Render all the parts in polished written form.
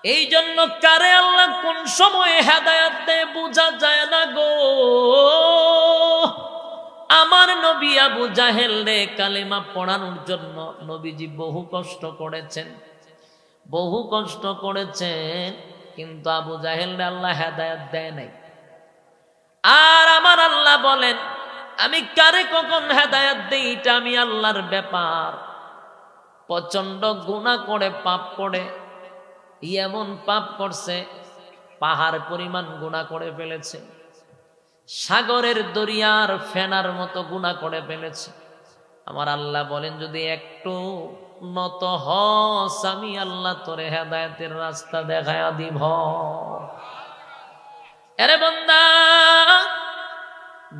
এই জন্য কারে আল্লাহ কোন সময় হেদায়েত দেয় বোঝা যায় না গো। আমার নবী আবু জাহেল রে কালেমা পড়ানোর জন্য নবীজি বহু কষ্ট করেছেন, বহু কষ্ট করেছেন, কিন্তু আবু জাহেল রে আল্লাহ হেদায়েত দেয় নাই। আর আমার আল্লাহ বলেন আমি কারে কখন হেদায়েত দেই এটা আমি আল্লাহর ব্যাপার। প্রচন্ড গুনাহ করে পাপ করে, এমন পাপ করছে পাহাড় পরিমাণ গুনাহ করে ফেলেছে, সাগরের দরিয়ার ফেনার মতো গুনাহ করে ফেলেছে। আমার আল্লাহ বলেন যদি একটু নত হস আমি আল্লাহ তোরে হেদায়েতের রাস্তা দেখায়া দিব। আরে বান্দা,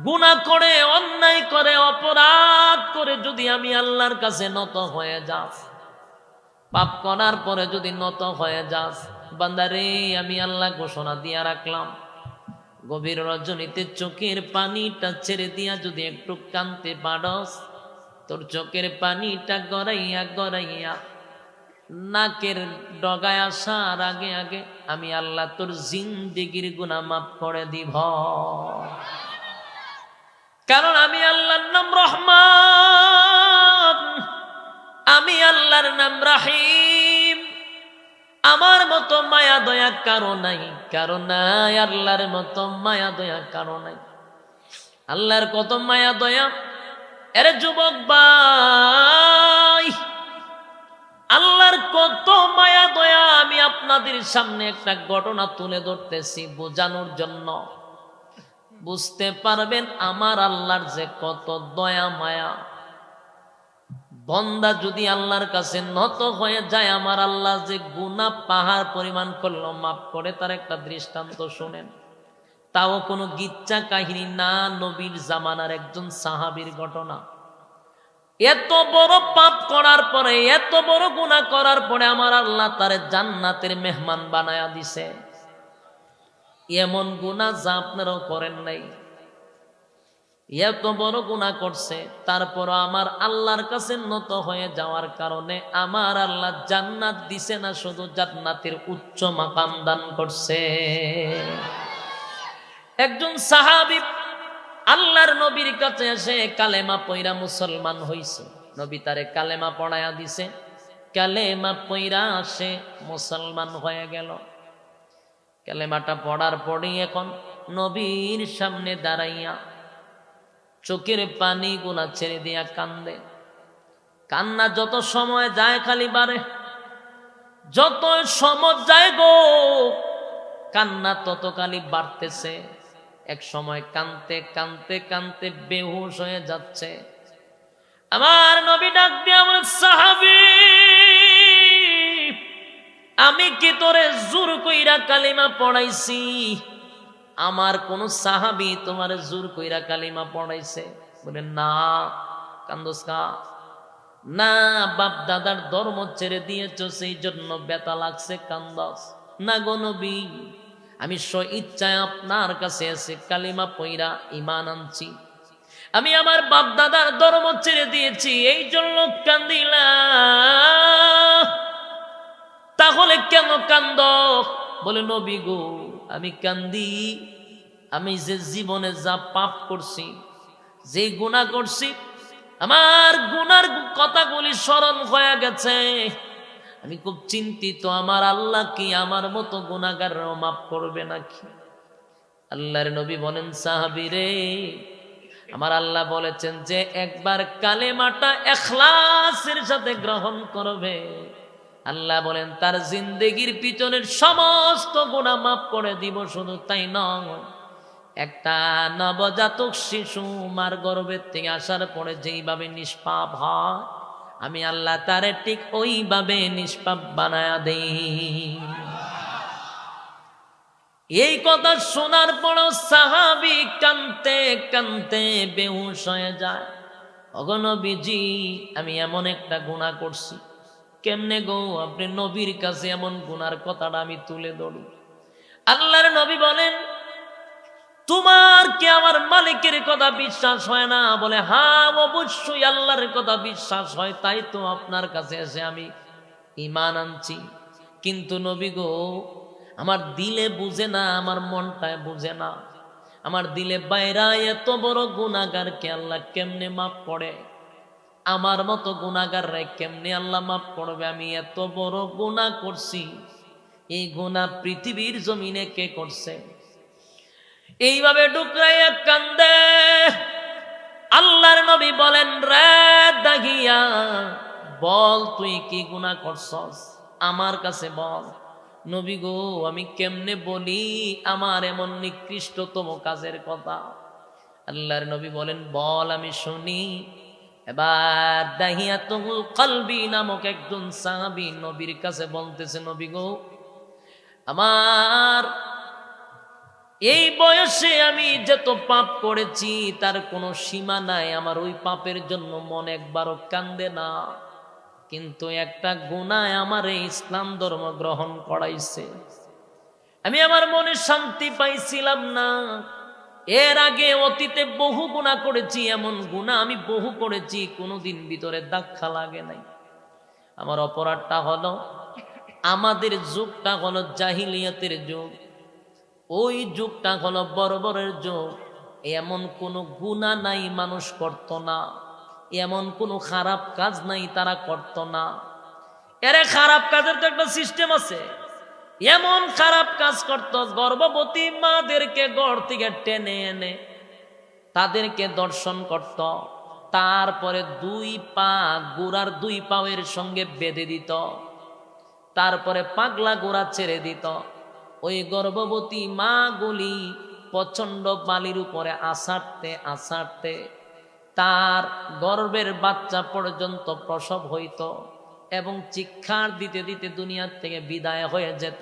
গুনাহ করে, অন্যায় করে, অপরাধ করে যদি আমি আল্লাহর কাছে নত হয়ে যাস, পাপ করার পরে যদি নত হয়ে যাস, বান্দারে আমি আল্লাহ ঘোষণা দিয়া রাখলাম গভীর রজনীতে চোখের পানিটা ছেড়ে দিয়া যদি একটু কাঁদতে পারস, তোর চোখের পানিটা গড়াইয়া গড়াইয়া নাকের ডগায় আসার আগে আগে আমি আল্লাহ তোর জিন্দেগির গুনাহ মাফ করে দিব। কারণ আমি আল্লাহর নাম রহমান, আমি আল্লাহর নাম রাহিম। আমার মতো মায়া দয়া কারো নাই, কারো নাই আল্লাহর মতো মায়া দয়া কারো নাই। আল্লাহর কত মায়া দয়া। আরে যুবক ভাই, আল্লাহর কত মায়া দয়া আমি আপনাদের সামনে একটা ঘটনা তুলে ধরতেছি বোঝানোর জন্য। বুঝতে পারবেন আমার আল্লাহর যে কত দয়া মায়া। বন্দা যদি আল্লাহর কাছে নত হয়ে যায়, আমার আল্লাহ যে গুনাহ পাহাড় পরিমাণ করলো মাফ করে, তার একটা দৃষ্টান্ত শুনেন। তাও কোনো গিচ্ছা কাহিনী না, নবীর জামানার একজন সাহাবীর ঘটনা। এত বড় পাপ করার পরে, এত বড় গুনাহ করার পরে আমার আল্লাহ তারে জান্নাতের মেহমান বানায়া দিছে। এমন গুনাহ যা আপনারাও করেন নাই। এত বড় গুনাহ করছে, তারপর আমার আল্লাহর কাছে নত হয়ে যাওয়ার কারণে আমার আল্লাহ জান্নাত দিছে না, শুধু জান্নাতের উচ্চ মাকাম দান করছে। একজন সাহাবী আল্লাহর নবীর কাছে এসে কালেমা পয়রা মুসলমান হইছে। নবী তারে কালেমা পড়ায়া দিছে, কালেমা পয়রা সে মুসলমান হয়ে গেল। কালেমাটা পড়ার পরেই এখন নবীর সামনে দাঁড়াইয়া চোখের পানি গুলা ছেড়ে দিয়া কান্দে। কান্না যত সময় যায় খালি বাড়ে, যত সময় যায় গো কান্না তত খালি বাড়তেছে। এক সময় কানতে কানতে কানতে বেহুশ হয়ে যাচ্ছে। আমার নবী ডাক দিয়ে আমার সাহাবী, আমি কি তোরে জোর কইরা কালিমা পড়াইছি? আমার কোন সাহাবী তোমার জোর কইরা কালিমা পড়াইছে? বলে না। কান্দোস কা? না, বাপ দাদার ধর্ম ছেড়ে দিয়েছো সেই জন্য ব্যথা লাগছে কান্দস। না গো নবী, আমি স্বইচ্ছায় আপনার কাছে এসে কালিমা পয়রা ঈমান আনছি। আমি আমার বাপ দাদার ধর্ম ছেড়ে দিয়েছি, এই জন্য কান্দিলাম। তাহলে কেন কান্দ? বলে নবী গো, আমি কান্দি আমি যে জীবনে যা পাপ করছি, যে গুনাহ করছি, আমার গুনার কথাগুলি স্মরণ হয়ে গেছে। আমি খুব চিন্তিত, আমার আল্লাহ কি আমার মতো গুনাহগারও মাফ করবে নাকি? আল্লাহর নবী বলেন, সাহাবী রে, আমার আল্লাহ বলেছেন যে একবার কালেমাটা ইখলাসের সাথে গ্রহণ করবে, আল্লাহ বলেন তার জিন্দেগির পিছনের সমস্ত গুনাহ মাফ করে দিব। শুধু তাই নয়, একটা নবজাতক শিশু মার গর্ভের থেকে আসার পরে যেইভাবে নিষ্পাপ হয়, আমি আল্লাহ তারে ঠিক ওইভাবে নিষ্পাপ বানায়া দেই। এই কথা শোনার পরও সাহাবী কাঁদতে কাঁদতে বেহুশ হয়ে যায়। ওগো নবীজি, আমি এমন একটা গুনাহ করছি। কেমনে গো? আপনি নবীর কাছে এমন গুনার কথাটা আমি তুলে ধরি? আল্লাহর নবী বলেন, তোমার কি আমার মালিকের কথা বিশ্বাস হয় না? বলে হ্যাঁ, অবশ্যই আল্লাহর কথা বিশ্বাস হয়, তাই তো আপনার কাছে এসে আমি ঈমান আনছি। কিন্তু নবী গো, আমার দিলে বুঝে না, আমার মনটায় বুঝে না। আমার দিলে বাইরা এত বড় গুনাহগারকে আল্লাহ কেমনে মাফ করে? আমার মতো গুনাহগার রে কেমনে আল্লাহ মাফ করবে? আমি এত বড় গুনাহ করছি, এই গুনাহ পৃথিবীর জমিনে কে করছে? এইভাবে ডুকরাইয়া কান্দে। আল্লাহর নবী বলেন, রে দাগিয়া, বল তুই কি গুনাহ করছস, আমার কাছে বল। নবী গো, আমি কেমনে বলি আমার এমন নিকৃষ্টতম কাজের কথা? আল্লাহর নবী বলেন, বল, আমি শুনি। এবার দাহিয়াতুল কলবি নামক একজন সাহাবী নবীর কাছে বলতেছে, নবী গো, আমার এই বয়সে আমি যত পাপ করেছি তার কোনো সীমা নাই। আমার ওই পাপের জন্য মন একবারও কান্দে না, কিন্তু একটা গুনাহ আমার এই ইসলাম ধর্ম গ্রহণ করাইছে। আমি আমার মনে শান্তি পাইছিলাম না। এর আগে অতীতে বহু গুনাহ করেছি, এমন গুনাহ আমি বহু করেছি, কোনোদিন ভিতরে দাক্ষা লাগে নাই। আমার অপরাধটা হলো, আমাদের যুগটা হলো জাহিলিয়াতের যুগ, ওই যুগটা হলো বর্বরের যুগ। এমন কোনো গুনাহ নাই মানুষ করত না, এমন কোনো খারাপ কাজ নাই তারা করত না। এর খারাপ কাজের তো একটা সিস্টেম আছে। এমন খারাপ কাজ করত, গর্ভবতী মাদেরকে ঘর থেকে টেনে এনে তাদেরকে দর্শন করত, তারপরে দুই পা গোড়ার দুই পায়ের সঙ্গে বেঁধে দিত, তারপরে পাগলা গোড়া ছেড়ে দিত। ওই গর্ভবতী মা গুলি প্রচন্ড বালির উপরে আছাড়তে আছাড়তে তার গর্ভের বাচ্চা পর্যন্ত প্রসব হইত এবং চিৎকার দিতে দিতে দুনিয়ার থেকে বিদায় হয়ে যেত।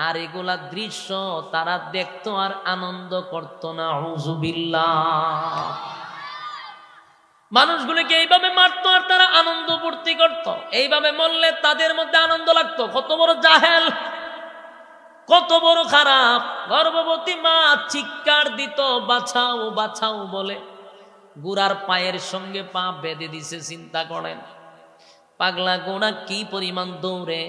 আর এগুলা দৃশ্য তারা দেখতো আর আনন্দ করতো না। হুজুবিল্লাহ। মানুষগুলোকে এইভাবে মারতো আর তারা আনন্দ ফুর্তি করত। এইভাবে মরলে তাদের মধ্যে আনন্দ লাগতো। কত বড় জাহেল, কত বড় খারাপ! গর্ভবতী মা চিৎকার দিত, বাঁচাও বাঁচাও বলে, গুড়ার পায়ের সঙ্গে পা বেঁধে দিছে। চিন্তা করেন, পাগলা গোড়া কি পরিমাণ দৌড়ে,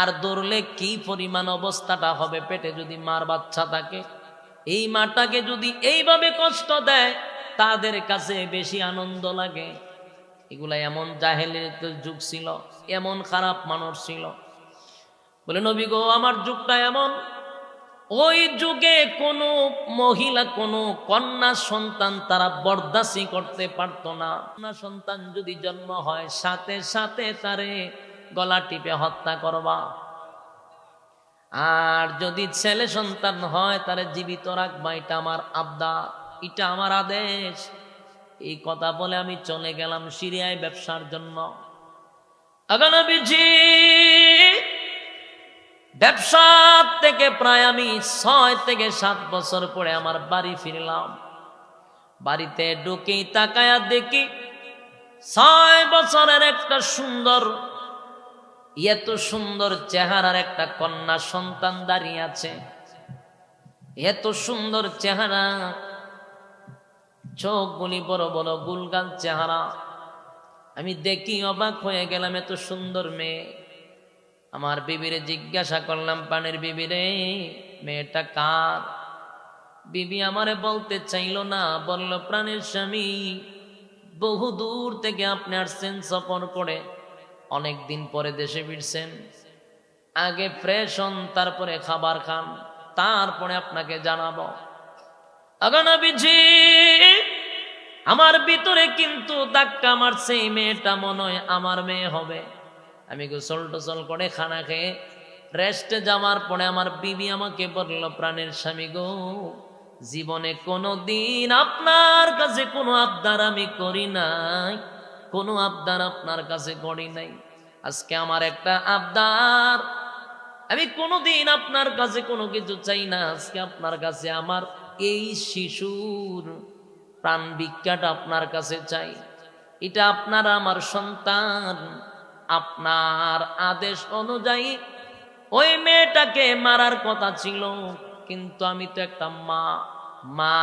আর দৌড়লে কি পরিমাণ অবস্থাটা হবে পেটে যদি মার বাচ্চা থাকে। এই মাটাকে যদি এইভাবে কষ্ট দেয়, তাদের কাছে বেশি আনন্দ লাগে। এগুলা এমন জাহেলিয়াতের যুগ ছিল, এমন খারাপ মানুষ ছিল। বলে, নবী গো, আমার যুগটা এমন, ওই যুগে কোনো মহিলা, কোনো কন্যা সন্তান তারা বরদাস্তি করতে পারতো না। কন্যা সন্তান যদি জন্ম হয়, সাথে সাথে তারে গলা টিপে হত্যা করবা। আর যদি ছেলে সন্তান হয়, তারে জীবিত রাখবা। এটা আমার আবদার, এটা আমার আদেশ। এই কথা বলে আমি চলে গেলাম সিরিয়ায় ব্যবসার জন্য। আগে নবীজি ব্যবসা থেকে প্রায় আমি 6 থেকে 7 বছর পরে আমার বাড়ি ফিরলাম। বাড়িতে ঢুকেই তাকায়া দেখি 6 বছরের একটা সুন্দর, এত সুন্দর চেহারার একটা কন্যা সন্তান দাঁড়িয়ে আছে। এত সুন্দর চেহারা, চোখগুলি বড় বড়, গুলগাল চেহারা। আমি দেখি অবাক হয়ে গেলাম, এত সুন্দর মেয়ে। আমার বিবিরে জিজ্ঞাসা করলাম, পানের বিবিরে, মেয়েটা কার? বিবি আমারে বলতে চাইল না, বলল, প্রাণের স্বামী, বহু দূর থেকে আপনি আসছেন সফর করে, অনেক দিন পরে দেশে ফিরছেন। আগে ফ্রেশ হন, তারপরে খাবার খান, তারপরে আপনাকে জানাবো। আগে নবীজি, আমার ভিতরে কিন্তু ধাক্কা মারছে, এই মেয়েটা মনে হয় আমার মেয়ে হবে। আমি গোসল টোসল করে খানা খেয়ে রেস্টে যাওয়ার পরে আমার বিবি আমাকে বলল, প্রাণের স্বামী গো, জীবনে কোনো দিন আপনার কাছে কোনো আবদার আমি করি নাই, কোনো আবদার আপনার কাছে করি নাই। আজকে আমার একটা আবদার, আমি কোনোদিন আপনার কাছে কোনো কিছু চাই না। আজকে আপনার কাছে আমার এই শিশুর প্রাণ ভিক্ষাটা আপনার কাছে চাই। এটা আপনার আমার সন্তান। আপনার আদেশ অনুযায়ী ওই মেয়েটাকে মারার কথা ছিল, কিন্তু আমি তো একটা মা, মা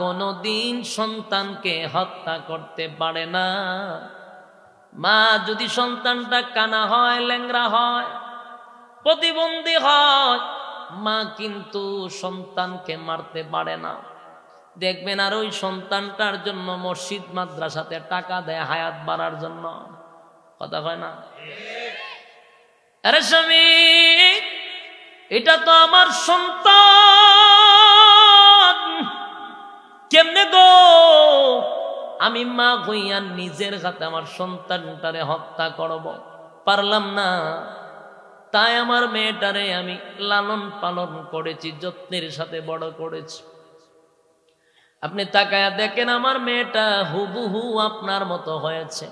কোনোদিন সন্তানকে হত্যা করতে পারে না। মা যদি সন্তানটা কানা হয়, ল্যাংড়া হয়, প্রতিবন্ধী হয়, মা কিন্তু সন্তানকে মারতে পারে না। দেখবেন আর ওই সন্তানটার জন্য মসজিদ মাদ্রাসাতে টাকা দেয় হায়াত বাড়ার জন্য। কথা হয় না? আরে স্বামী, এটা তো আমার সন্তান, কেমনে গো আমি মা হইয়া নিজের হাতে আমার সন্তানটারে হত্যা করব? পারলাম না। তাই আমার মেয়েটারে আমি লালন পালন করেছি, যত্নের সাথে বড় করেছি। আপনি তাকায়া দেখেন আমার মেয়েটা হুবহু আপনার মতো হয়েছে।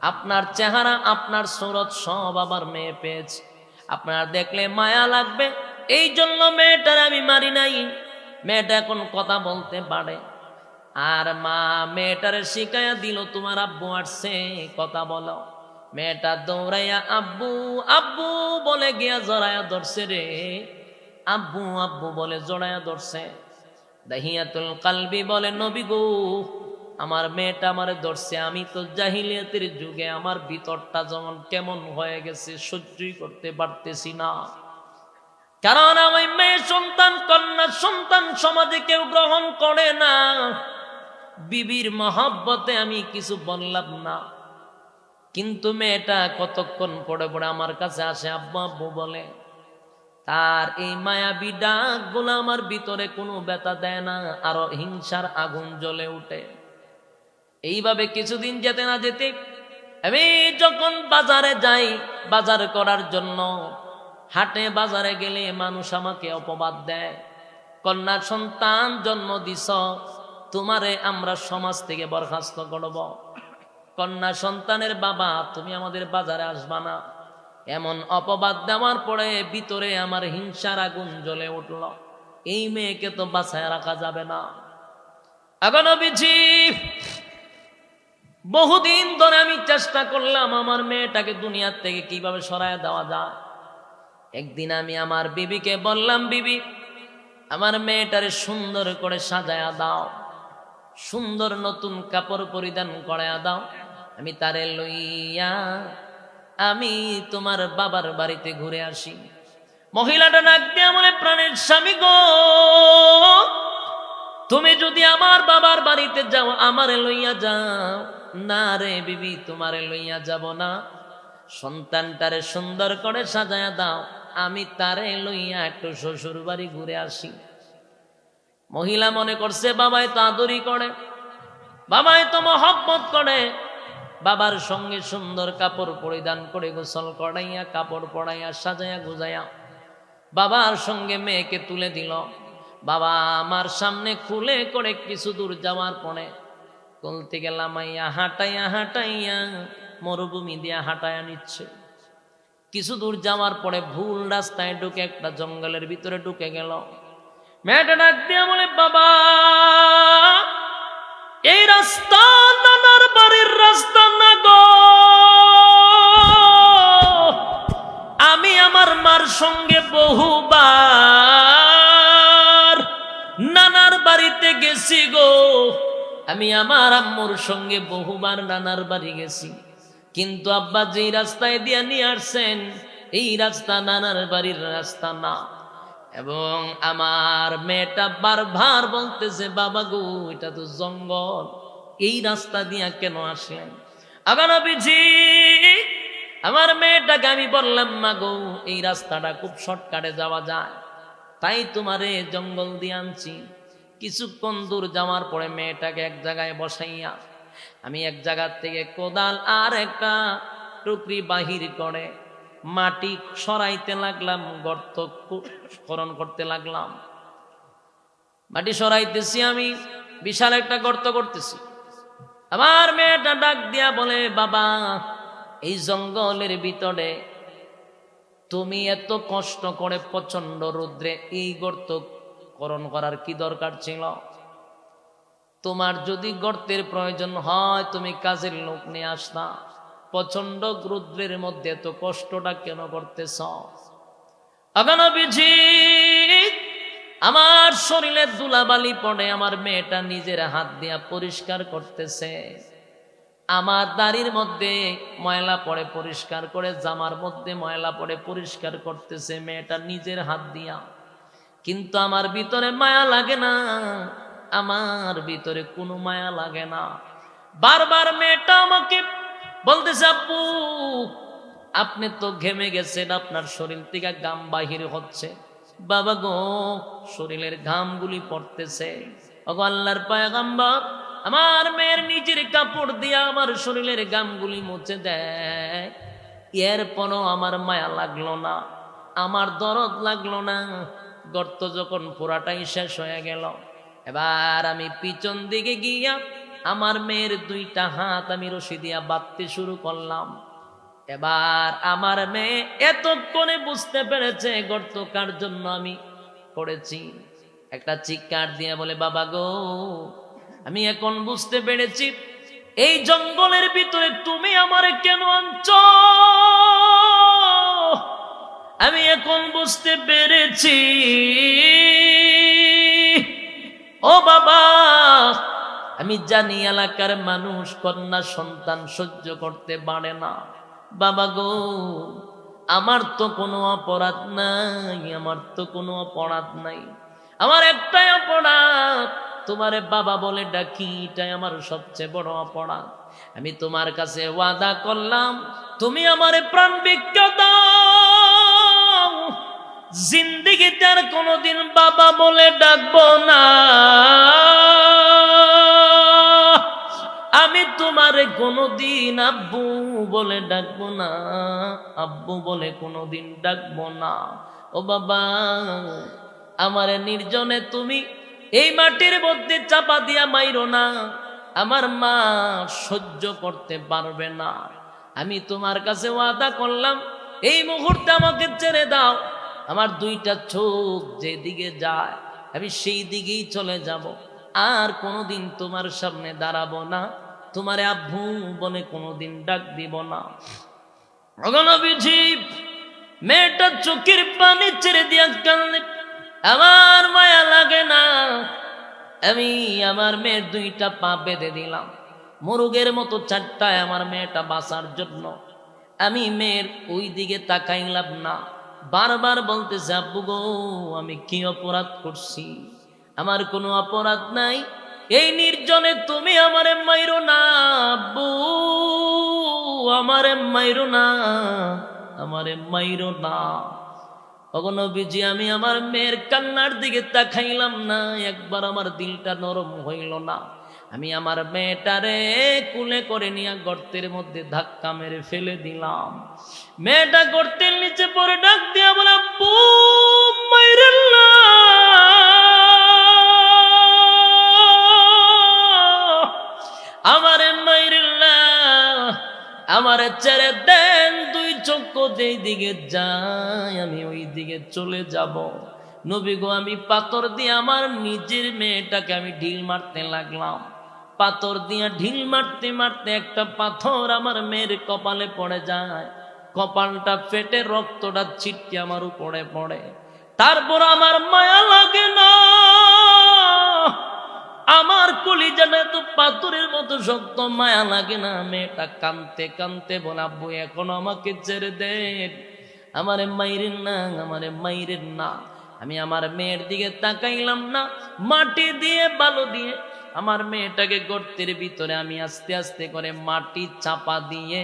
আপনার চেহারা, আপনার সুরত সব আমার মেয়ে পেয়েছে। আপনার দেখলে মায়া লাগবে, এই জন্য মেয়েটার আমি মারি নাই। মেয়েটা এখন কথা বলতে পারে। আর মা মেয়েটারে শিখাইয়া দিল, তোমার আব্বু আসছে, কথা বলো। মেয়েটা দৌড়াইয়া আব্বু আব্বু বলে গিয়া জড়াইয়া ধরছে রে। আব্বু আব্বু বলে জড়াইয়া ধরছে। দাহিয়াতুল কালবি বলে, নবী গো, আমার মেয়েটা আমারে ধরছে। আমি তো জাহিলিয়াতের যুগে আমার ভিতরটা যেমন কেমন হয়ে গেছে, সহ্যই করতে পারতেছি না। কারণ আমি মেয়ে সন্তান, কন্যা সন্তান সমাজে কেউ গ্রহণ করে না। বিবির মহব্বতে আমি কিছু বললাম না, কিন্তু মেয়েটা কতক্ষণ পড়ে পড়ে আমার কাছে আসে, আব্বু আব্বু বলে। তার এই মায়াবী ডাকগুলো আমার ভিতরে কোনো ব্যথা দেয় না, আরো হিংসার আগুন জ্বলে উঠে। এইভাবে কিছুদিন যেতে না যেতে আমি যখন বাজারে যাই বাজার করার জন্য, হাটে বাজারে গেলে মানুষ আমাকে অপবাদ দেয়, কন্যা সন্তান জন্ম দিছ, তোমারে আমরা সমাজ থেকে বরখাস্ত করব। কন্যা সন্তানের বাবা, তুমি আমাদের বাজারে আসবা না। এমন অপবাদ দেওয়ার পরে ভিতরে আমার হিংসার আগুন জ্বলে উঠল। এই মেয়েকে তো বাঁচায় রাখা যাবে না। এখন নবীজি, বহুদিন ধরে আমি চেষ্টা করলাম আমার মেয়েটাকে দুনিয়ার থেকে কিভাবে সরায় দেওয়া যায়। একদিন আমি আমার বিবিকে বললাম, বিবি, আমার মেয়েটারে সুন্দর করে সাজায়া দাও, সুন্দর নতুন কাপড় পরিধান করায়া দাও, আমি তারে লইয়া আমি তোমার বাবার বাড়িতে ঘুরে আসি। মহিলাটা ডাক দিয়ে বলে, প্রাণের স্বামী গো, তুমি যদি আমার বাবার বাড়িতে যাও আমারে লইয়া যাও। না রে বিবি, তোমারে লইয়া যাব না, সন্তানটারে সুন্দর করে সাজায়া দাও, আমি তারে লইয়া একটু শ্বশুর বাড়ি ঘুরে আসি। মহিলা মনে করছে বাবাই তো আদরি করে, বাবাই তো মহব্বত করে। বাবার সঙ্গে সুন্দর কাপড় পরিধান করে গোসল করাইয়া কাপড় পরাইয়া সাজাইয়া গুজাইয়া বাবার সঙ্গে মেয়েকে তুলে দিল। বাবা আমার সামনে খুলে করে কিছু দূর যাওয়ার পরে কোল থেকে লামাইয়া হাঁটাইয়া হাঁটাইয়া মরুভূমি দিয়া হাঁটাইয়া নিচ্ছে। কিছু দূর যাওয়ার পরে ভুল রাস্তায় ঢুকে একটা জঙ্গলের ভিতরে ঢুকে গেল। মেয়েটা ডাক দিয়া বলে, বাবা, এই রাস্তা নানার বাড়ির রাস্তা না গো, আমি আমার মার সঙ্গে বহুবার নানার বাড়িতে গেছি গো, আমি আমার আম্মুর সঙ্গে বহুবার নানার বাড়ি গেছি, কিন্তু আব্বা যেই রাস্তায় দিয়ে নিয়ে আসছেন এই রাস্তা নানার বাড়ির রাস্তা না। এবং আমার মেয়েটা বারবার বলতেছে, বাবা গো, এটা তো জঙ্গল, এই রাস্তা দিয়া কেন আসলেন? আবার নবীজি, আমার মেয়েটাকে আমি বললাম, মা গো, এই রাস্তাটা খুব শর্টকাটে যাওয়া যায়, তাই তোমারে জঙ্গল দিয়ে আনছি। কিছুক্ষণ দূর যাওয়ার পরে মেয়েটাকে এক জায়গায় বসাইয়া আমি এক জায়গার থেকে কোদাল আর একটা টুকরি বাহির করে মাটি সরাইতে লাগলাম, গর্ত খনন করতে লাগলাম। মাটি সরাইতেছি, আমি বিশাল একটা গর্ত করতেছি। আমার মেয়েটা ডাক দিয়া বলে, বাবা, এই জঙ্গলের ভিতরে তুমি এত কষ্ট করে প্রচন্ড রৌদ্রে এই গর্ত খনন করার কি দরকার ছিল? তোমার যদি গর্তের প্রয়োজন হয় তুমি কাজের লোক নিয়ে আসতা, প্রচন্ড রৌদ্রের মধ্যে এত কষ্টটা কেন করতেছ? নবীজি, আমার শরীরে ধুলাবালি পড়ে আমার মেয়েটা নিজের হাত দিয়া পরিষ্কার করতেছে। আমার দাড়ির মধ্যে ময়লা পড়ে পরিষ্কার করে, জামার মধ্যে ময়লা পড়ে পরিষ্কার করতেছে মেয়েটা নিজের হাত দিয়া। কিন্তু আমার ভিতরে মায়া লাগে না, আমার ভিতরে কোনো মায়া লাগে না। বারবার মেয়েটা আমাকে বলতেছে, আব্বু আপনি তো ঘেমে গেছেন, আপনার শরীর থেকে ঘাম বাহির হচ্ছে। বাবা গো, শরীরের ঘামগুলি পড়তেছে। ওগো আল্লাহর পয়গম্বর, আমার মেয়ের নিজের কাপড় দিয়া আমার শরীরের ঘামগুলি মুছে দেয়, এরপরও আমার মায়া লাগলো না, আমার দরদ লাগলো না। গর্ত যখন পুরাটাই শেষ হয়ে গেল, এবার আমি পিছন দিকে গিয়া আমার মেয়ের দুইটা হাত আমি রশি দিয়া বাঁধতে শুরু করলাম। এবার আমার মেয়ে এতক্ষণে বুঝতে পেরেছে গর্ত কার জন্য আমি করেছি। একটা চিৎকার দিয়ে বলে, বাবা গো, আমি এখন বুঝতে পেরেছি এই জঙ্গলের ভিতরে তুমি আমারে কেন আনছ। আমি এখন বুঝতে পেরেছি ও বাবা, আমি জানি এলাকার মানুষ কন্যা সন্তান সহ্য করতে পারে না। বাবা গো, আমার তো কোনো অপরাধ নাই, আমার তো কোনো অপরাধ নাই। আমার একটাই অপরাধ, তোমারে বাবা বলে ডাকি, এটাই আমার সবচেয়ে বড় অপরাধ। আমি তোমার কাছে ওয়াদা করলাম, তুমি আমারে প্রাণ ভিক্ষা দাও, জিন্দেগিতে আর কোনোদিন বাবা বলে ডাকবো না। আমি তোমারে কোনোদিন আব্বু বলে ডাকবো না, আব্বু বলে কোনোদিন ডাকবো না। ও বাবা, আমারে নির্জনে তুমি এই মাটির মধ্যে চাপা দিয়া মাইরো না, আমার মা সহ্য করতে পারবে না। আমি তোমার কাছে ওয়াদা করলাম, এই মুহূর্তে আমাকে ছেড়ে দাও, আমার দুইটা চোখ যেদিকে যায় আমি সেই দিকেই চলে যাব, আর কোনোদিন তোমার সামনে দাঁড়াবো না, তোমারে আব্বু বলে কোনোদিন ডাক দিব না। মেয়েটা চোখের পানি ছেড়ে দিয়া কাঁদলে আমার মায়া লাগে না। আমি আমার মেয়ের দুইটা পা বেঁধে দিলাম, মুরগের মতো চারটায় আমার মেয়েটা বাঁচার জন্য। আমি মেয়ের ওই দিকে তাকাইলাম না, বারবার বলতেছে, আব্বু গো, আমি কি অপরাধ করছি? আমার কোনো অপরাধ নাই, এই নির্জনে তুমি আমারে মাইরো না আব্বু, আমারে মাইরো না, আমারে মাইরো না। ওগো নবীজি, আমি আমার মেয়ের কান্নার দিকে তাকাইলাম না, একবার আমার দিলটা নরম হইল না। আমি আমার মেয়েটারে কুলে করে নিয়ে গর্তের মধ্যে ধাক্কা মেরে ফেলে দিলাম। মেয়েটা গর্তের নিচে পড়ে ডাক দিয়া বলে, আব্বু মাইরেন না, আমারে মাইরেন না, আমারে ছেড়ে দেন, দুই চক্ষু যেই দিকে যায় আমি ওই দিকে চলে যাব। নবী গো, আমি পাথর দিয়ে আমার নিজের মেয়েটাকে আমি ঢিল মারতে লাগলাম। পাথর দিয়ে ঢিল মারতে মারতে একটা পাথর আমার মেয়ের কপালে পড়ে যায়, কপালটা ফেটে রক্তটা ছিটকে আমার উপরে পড়ে। তারপর আমার মায়া লাগে না, আমার কলিজাটা তো পাথরের মতো শক্ত, মায়া লাগে না। মেয়েটা কাঁদতে কাঁদতে বলে, আব্বু এখন আমাকে ছেড়ে দেন, আমারে মাইরেন না, আমারে মাইরেন না। আমি আমার মেয়ের দিকে তাকাইলাম না, মাটি দিয়ে বালু দিয়ে আমার মেয়েটাকে গর্তের ভিতরে আমি আস্তে আস্তে করে মাটি চাপা দিয়ে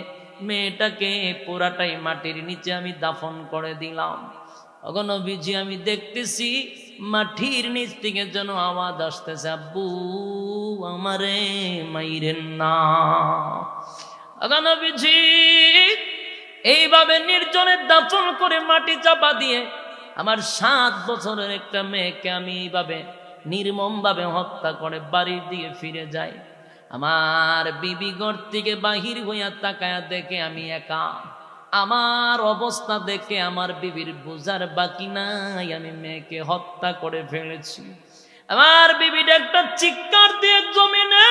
মেয়েটাকে পুরাটাই মাটির নিচে আমি দাফন করে দিলাম। ওগো নবীজি, আমি দেখতেছি মাটির নিচ থেকে যেন আওয়াজ আসতেছে, আব্বু আমারে মাইরেন না। ওগো নবীজি, এইভাবে নির্জনে দাফন করে মাটি চাপা দিয়ে আমার 7 বছরের একটা মেয়েকে আমি এইভাবে নির্মম ভাবে হত্যা করে বাড়ির দিকে ফিরে যাই। আমার বিবি ঘর থেকে বাহির হইয়া তাকায়া দেখে আমি একা। আমার অবস্থা দেখে আমার বিবির বুঝার বাকি নাই, আমি মেয়েকে হত্যা করে ফেলেছি। আমার বিবির একটা চিৎকার দিয়ে জমিনে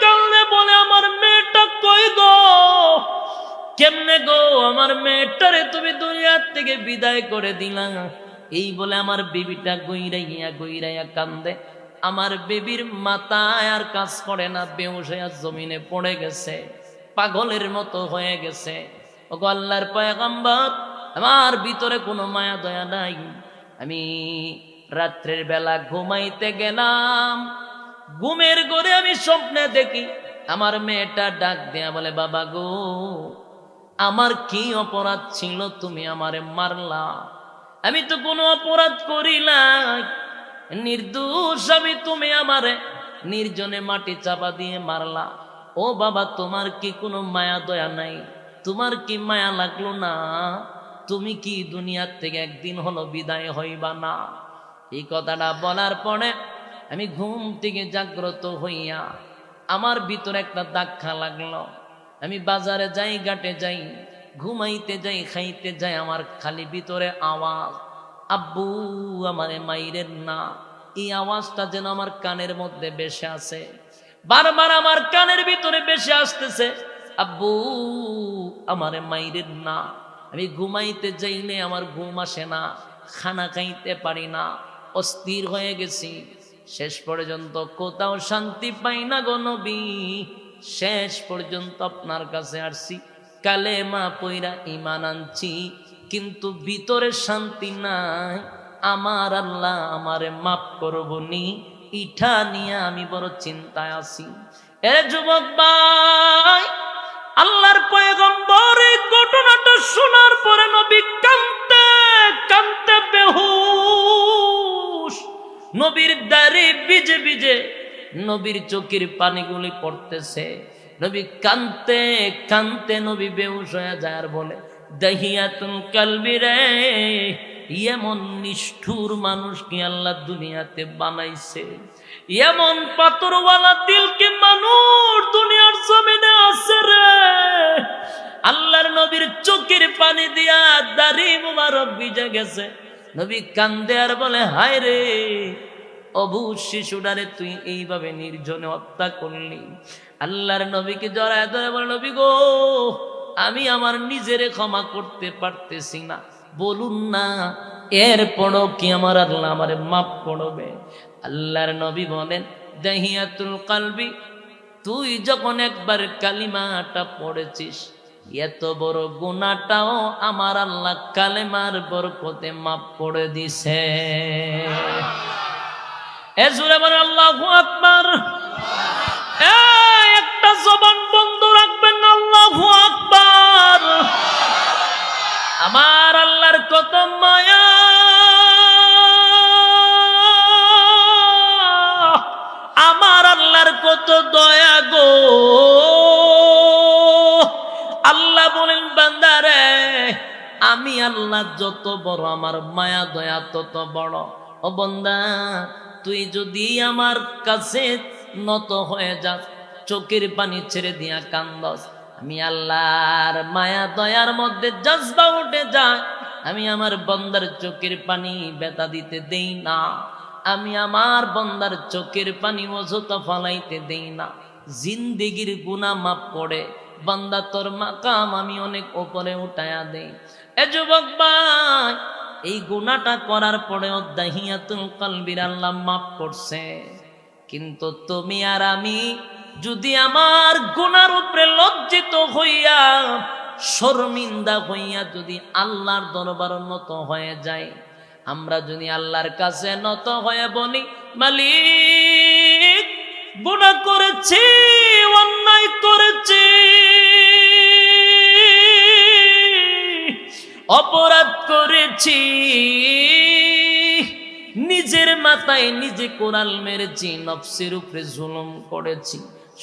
কাঁদলে বলে, আমার মেয়েটা কই গো, কেমনে গো, আমার মেয়েটারে তুমি দুনিয়ার থেকে বিদায় করে দিলা। এই বলে আমার বিবিটা গইরাইয়া গইরাইয়া কান্দে। আমার বেবির মাথায় আর কাজ করে না, বেহুশ হয়ে জমিনে পড়ে গেছে, পাগলের মতো হয়ে গেছে। ওগো আল্লাহর পয়গম্বর, আমার ভিতরে কোনো মায়া দয়া নাই। আমি রাত্রের বেলা ঘুমাইতে গেলাম, ঘুমের ঘরে আমি স্বপ্নে দেখি আমার মেয়েটা ডাক দেয়া বলে, বাবা গো, আমার কি অপরাধ ছিল তুমি আমারে মারলা? আমি তো কোনো অপরাধ করি নাই, নির্দোষ আমি, তুমি আমারে নির্জনে মাটি চাপা দিয়ে মারলা। ও বাবা, তোমার কি কোনো মায়া দয়া নাই? তোমার কি মায়া লাগলো না? তুমি কি দুনিয়ার থেকে একদিন হলো বিদায় হইবা না? এই কথাটা বলার পরে আমি ঘুম থেকে জাগ্রত হইয়া আমার ভিতরে একটা ধাক্কা লাগলো। আমি বাজারে যাই, ঘাটে যাই, ঘুমাইতে যাই, খাইতে যাই, আমার খালি ভিতরে আওয়াজ, আব্বু আমারে মাইরেন না। এই আওয়াজটা যেন আমার কানের মধ্যে বেশি আছে, বারবার আমার কানের ভিতরে বেশি আসতেছে, আব্বু আমারে মাইরেন না। আমি ঘুমাইতে যাইলে আমার ঘুম আসে না, খানা খাইতে পারি না, অস্থির হয়ে গেছি। শেষ পর্যন্ত কোথাও শান্তি পাই না গো নবী। শেষ পর্যন্ত আপনার কাছে আসছি, কালেমা পইরা ঈমান আনছি, কিন্তু ভিতরে শান্তি নাই। আমার আল্লাহ আমারে মাফ করবনি, ইঠা নিয়ে আমি বড় চিন্তায় আছি। এ যুবক ভাই, আল্লাহর পয়গম্বর এই ঘটনাটা শোনার পরে নবী কাঁদতে কাঁদতে বেহুশ। নবীর দাড়ি ভিজে ভিজে নবীর চোখের পানিগুলি পড়তেছে। নবী কাঁদতে কাঁদতে নবী বেহুশ হয়ে যায় আর বলে, দাহিয়াতুল কলবি রে, এমন নিষ্ঠুর মানুষ কি আল্লাহ দুনিয়াতে বানাইছে? এমন পাথরওয়ালা দিল কি মানুষ দুনিয়ার জমিনে আছে রে? আল্লাহর নবীর চোখের পানি দিয়া দাড়ি মুবারক ভিজে গেছে। নবী কান্দে আর বলে, হায় রে, অবুঝ শিশুটারে তুই এইভাবে নির্জনে হত্যা করলি। আল্লাহর নবীকে জড়ায় ধরে বলে, নবী গো, আমি আমার নিজেরে ক্ষমা করতে পারতেছি না, বলুন না, এরপরও কি আমার আল্লাহ আমারে মাফ করবে? আল্লাহর নবী বলেন, দাহিয়াতুল কলবি, তুই যখন একবার কালিমাটা পড়েছিস, এত বড় গুনাহটাও আমার আল্লাহ কালেমার বরকতে মাফ করে দিছে। এ জোরে বলেন আল্লাহু আকবার। একটা জবান বন্ধ রাখবেন না, আল্লাহু আকবার। আমার আল্লাহর কত মায়া, আমার আল্লাহর কত দয়া গো। আল্লাহ বলেন, বান্দারে, আমি আল্লাহ যত বড়, আমার মায়া দয়া তত বড়। ও বান্দা, তুই যদি আমার কাছে নত হয়ে যাস, চোখের পানি ছেড়ে দিয়া কান্দস, আমি আল্লাহর মায়া দয়ার মধ্যে জজবা উঠে যায়। আমি আমার বান্দার চোখের পানি বেতা দিতে দেই না, আমি আমার বান্দার চোখের পানি অযথা ফালাইতে দেই না। জিন্দেগির গুনাহ মাফ করে বান্দা তোর মাকাম আমি অনেক উপরে উঠায়া দেই। এ যুবক ভাই, এই গুনাহটা করার পরেও দাহিয়াতুল কলবির আল্লাহ মাফ করছে। কিন্তু তুমি আর আমি যদি আমার গুনার উপরে লজ্জিত হইয়া, শর্মিন্দা হইয়া যদি আল্লাহর দরবার নত হয়ে যায়, আমরা যদি আল্লাহর কাছে নত হয়ে বলি, মালিক গুনাহ করেছি, অন্যায় করেছি, অপরাধ করেছি, নিজের মাথায় নিজে কোরাল মেরেছি, নফসের উপরে জুলুম করেছি,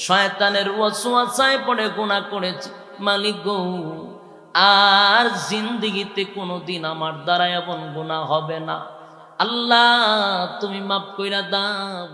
শয়তানের ওয়াসওয়াসায় পড়ে গুনাহ করেছি, মালিক গো, আর জিন্দেগিতে কোনোদিন আমার দ্বারা এমন গুনাহ হবে না। আল্লাহ তুমি মাফ কইরা দাও।